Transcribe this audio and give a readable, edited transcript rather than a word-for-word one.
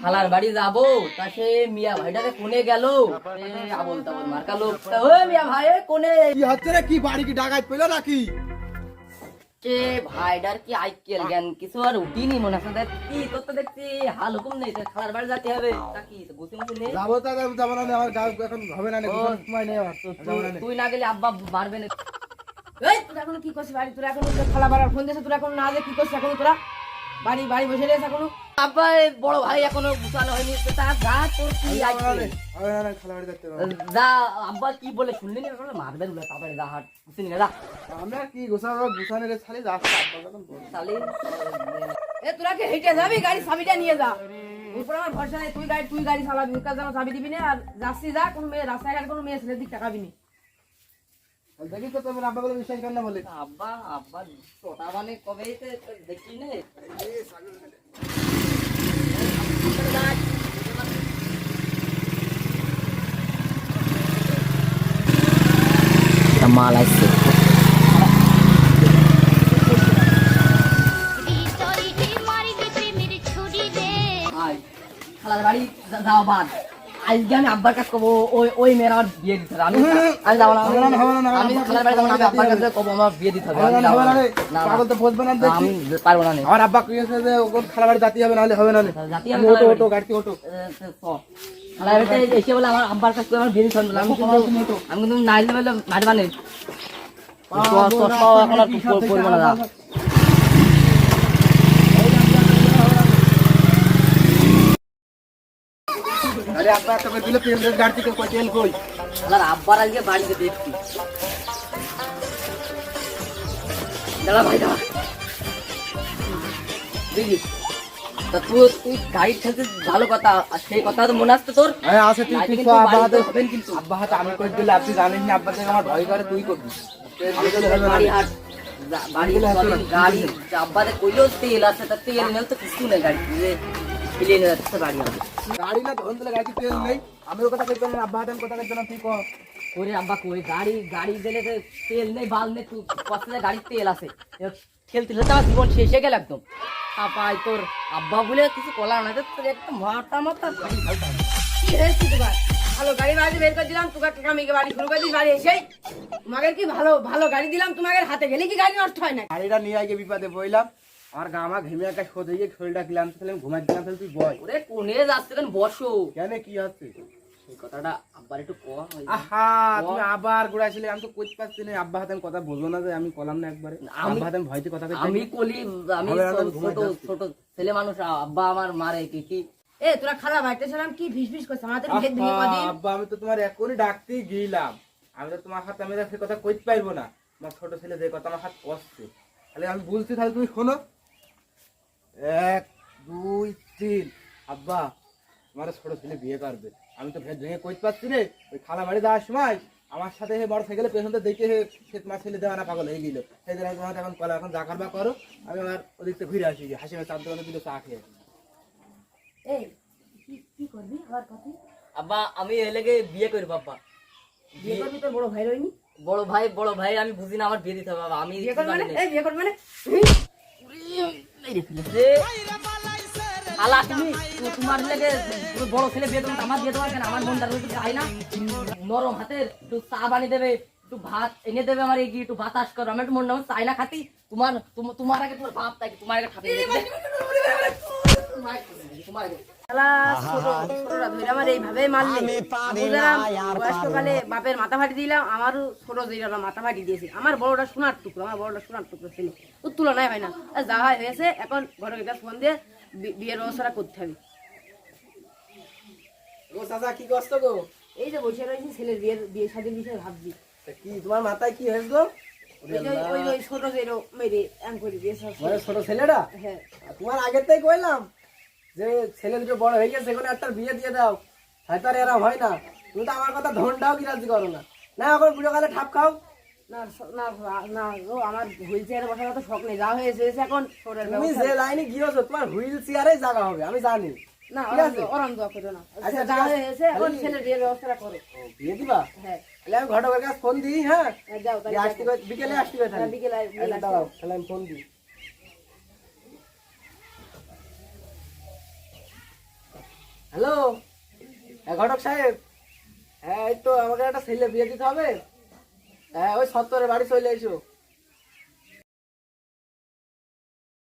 খালার বাড়ি যাবো, তা সে মিয়া ভাইটাকে কোনে গেল, আবল তাবল মার্কা লোক। ওই মিয়া ভাই কোনে কি হচ্ছে রে? কি বাড়ি কি ডাকাত পেলো নাকি? কে ভাইডার কি আইকেল জ্ঞান কিছু আর উঠিনি মনে আছে। দেখ কি তোর তো দেখছি হাল হুকুম নেই, খালার বাড়ি যেতে হবে। তা কি গুছি মুছি নেই? যাবো তো যাবো না, আমার গাও এখন হবে না, সময় নেই আমার। তুই না গেলে আব্বা মারবে না। এই তোরা এখন কি করছিস বাড়ি? তোরা এখন খালা বাড়ার ফোন দিয়েছে, তোরা এখন না যে কি করছিস এখন? তোরা বাড়ি বাড়ি বসে রয়েছে এখনো? আব্বা বড় ভাই এখনো গুছানো হয়নি, তা যা তোর কি আইকেল খালা বাড়ি যাচ্ছে যা। আব্বা কি বলে শুনলি না? মারবে না, তারপরে যা হাট গুছি নিয়ে যা। আমরা কি গোছানো গুছানো রে ছালি যাচ্ছে। শালি এ তোরা কি হেঁটে যাবি? গাড়ি চাবিটা নিয়ে যা। উপর আমার ভরসা নেই, তুই গাড়ি চালাবি, ওর কাছে আমার চাবি দিবি না। আর যাচ্ছি যা, কোনো মেয়ে রাস্তাঘাট কোনো মেয়ে ছেলের দিক তাকাবি না। দেখি তো তোমার আব্বা বলে বিশ্বাস কর না বলে। আব্বা আব্বা ছোটা মানে কবে দেখি নে মাল আসছে। খালার বাড়ি যাওয়া বাদ, আজকে আমি আব্বার কাছে কব ওই মেয়ের আমার বিয়ে দিতে হবে। আমি যাবো না, আমি খালার বাড়ি যাবো না, আমি আব্বার কাছে কব আমার বিয়ে দিতে হবে। পাগল তো বসবে না, আমি পারবো না। আমার আব্বা কি আছে যে ওর খালা বাড়ি যাতে হবে, নাহলে হবে না। ওটো ওটো গাড়ি ওটো খালার বাড়িতে এসে বলে আমার আব্বার কাছে আমার বিয়ে দিতে হবে। আমি কিন্তু নাইলে বলে মারবা নেই, এখন আর করবো না। আরে আব্বা একটা করে দিলে তেল গাড়ি থেকে কই তেল কই? আব্বার আজকে বাড়িতে দেখছি। দাঁড়া ভাই দাঁড়া, দেখি তা তুই গাড়ি ঠেলতে ভালো কথা, সেই কথা তো মনে আসছে তোর। হ্যাঁ আছে, তুই কিন্তু ঠিক আব্বা হাতে হবেন কিন্তু আব্বা হাতে আমি কই দিলে আপনি জানেন না, আব্বা থেকে আমার ভয় করে, তুই করবি। বাড়ি হাট বাড়ি গাড়ি আব্বারে কইলেও তেল আছে, তা তেল নেই তো কিছু নেই, গাড়ি ফেলে নিয়ে যাচ্ছে বাড়ি হবে। গাড়ি না ধরুন দিলে গাড়ি তেল নেই, আমি ও কথা কইতাম না, আব্বা হাতে কথা কইতাম না, তুই কর। করে আব্বা কই গাড়ি দিলে তো তেল নেই, বাল নেই, তুই কষ্টে গাড়ির তেল আছে, ঠেলতে ঠেলতে আমার জীবন শেষ হয়ে গেল একদম। পাই তোর আব্বা বলে কিছু কলার না, তোর একটা মাথা মাথা কি হয়েছে তোমার? ভালো গাড়ি বাড়ি বের করে দিলাম, তোকে কামিকে বাড়ি শুরু করে দিস। বাড়ি এসেই তোমাকে কি ভালো ভালো গাড়ি দিলাম, তোমাকে হাতে গেলে কি গাড়ি নষ্ট হয় না? গাড়িটা নিয়ে আগে বিপদে বইলাম, আমার গা আমার ঘেমে একটা খোঁজ হয়ে শরীরটা দিলাম, তাহলে ঘুমাই দিলাম, তাহলে তুই বয় ওরে কোনে যাচ্ছে কেন, বসো। কেন কি আছে সেই কথাটা আব্বার একটু কম হয়ে আহা, তুমি আবার ঘুরাইছিলে, আমি তো কইতে পারছি না। আব্বা হাতে আমি কথা বলবো না যে আমি কলাম না একবারে, আব্বা হাতে আমি ভয়তে কথা কইতে আমি কলি, আমি ছোট ছোট ছেলে মানুষ, আব্বা আমার মারে কি এ তোরা খারাপ বাইতে ছিলাম কি ভিস ভিস করছ আমাদের ভেদ ভেঙে কদিন। আব্বা আমি তো তোমার এখনই ডাকতেই গেলাম, আমি তো তোমার হাতে আমি সে কথা কইতে পারবো না। আমার ছোট ছেলে যে কথা আমার হাত কষছে, তাহলে আমি বলছি, তাহলে তুমি শোনো। 1 2 3 আব্বা আমার ছোট ছেলে বিয়ে করবে, আমি তো ভেদ ভেঙে কইতে পারছি রে। ওই খালা বাড়ি যাওয়ার সময় আমার সাথে মোটর সাইকেলে পেছনতে দেখে সে তোমার ছেলে দেওয়ানা পাগল হয়ে গেল। সেই জন্য তোমার এখন কলা, এখন যা করবা করো, আমি আমার ওদিক থেকে ঘুরে আসি, হাসি চার দোকানে দিলে চা খেয়ে। এই কি করবি আবার কথা? আব্বা আমি এ লেগে বিয়ে করি বাবা। বিয়ে করবি তোর বড় ভাই রইনি? বড় ভাই আমি বুঝি না, আমার বিয়ে দিতে হবে বাবা। আমি বিয়ে করবি মানে? এই বিয়ে করবি মানে? আলা তুমি তোমার লেগে বড় ছেলে বিয়ে করবে, আমার বিয়ে দেওয়ার কেন? আমার মনটা চাই না, নরম হাতের একটু চা বানিয়ে দেবে, একটু ভাত এনে দেবে, আমার এগিয়ে একটু বাতাস করো, আমি একটু মন চাই না খাতি। তোমার আগে তোমার বাপ তাই তোমার আগে খাতে তোমার আগে শালা ছোটরা ধরে আমার এইভাবে মারলে। বুঝলাম বয়স্ককালে বাপের মাথা ফাটি দিলাম, আমারও ছোট যেটা মাথা ফাটি দিয়েছে। আমার বড়টা সোনার টুকরো, আমার বড়টা সোনার টুকরো ছিল, তোর তুলনায় হয় না। যা হয়েছে এখন ঘরে একটা ফোন দিয়ে বিয়ের ব্যবস্থাটা করতে হবে। ও চাচা কি কষ্ট গো? এই যে বসে রয়েছি, ছেলের বিয়ে শাদীর বিষয়ে ভাবছি। কি তোমার মাথায় কি হয়েছে গো? ওই ছোট যে মেরে এম করে দিয়েছে ছোট ছেলেটা? হ্যাঁ, তোমার আগের থেকে কইলাম যে ছেলে দুটো বড় হয়ে গেছে, সেখানে একটা বিয়ে দিয়ে দাও, হয়তো আর এরা হয় না। তুমি তো আমার কথা ধনটাও কি রাজি করো না। না এখন বুড়ো কালে ঠাপ খাও। না না না গো, আমার হুইল চেয়ারে বসার মতো শখ নেই। যা হয়েছে এখন ছোটের তুমি যে লাইনে গিয়েছো তোমার হুইল চেয়ারে জায়গা হবে, আমি জানি। না ঠিক আছে, ওরম দোয়া করো না। আচ্ছা, যা ঠিক আছে। হয়েছে এখন ছেলের বিয়ের ব্যবস্থাটা করো। বিয়ে দিবা? হ্যাঁ, তাহলে আমি ঘটকের কাছে ফোন দিই। হ্যাঁ যাও তাহলে। আসতে বিকেলে আসতে হবে, তাহলে বিকেলে আচ্ছা, দাঁড়াও তাহলে আমি ফোন দিই। হ্যালো, হ্যাঁ ঘটক সাহেব, হ্যাঁ এই তো আমাকে একটা ছেলে বিয়ে দিতে হবে। হ্যাঁ ওই 70-এর বাড়ি চলে এসো।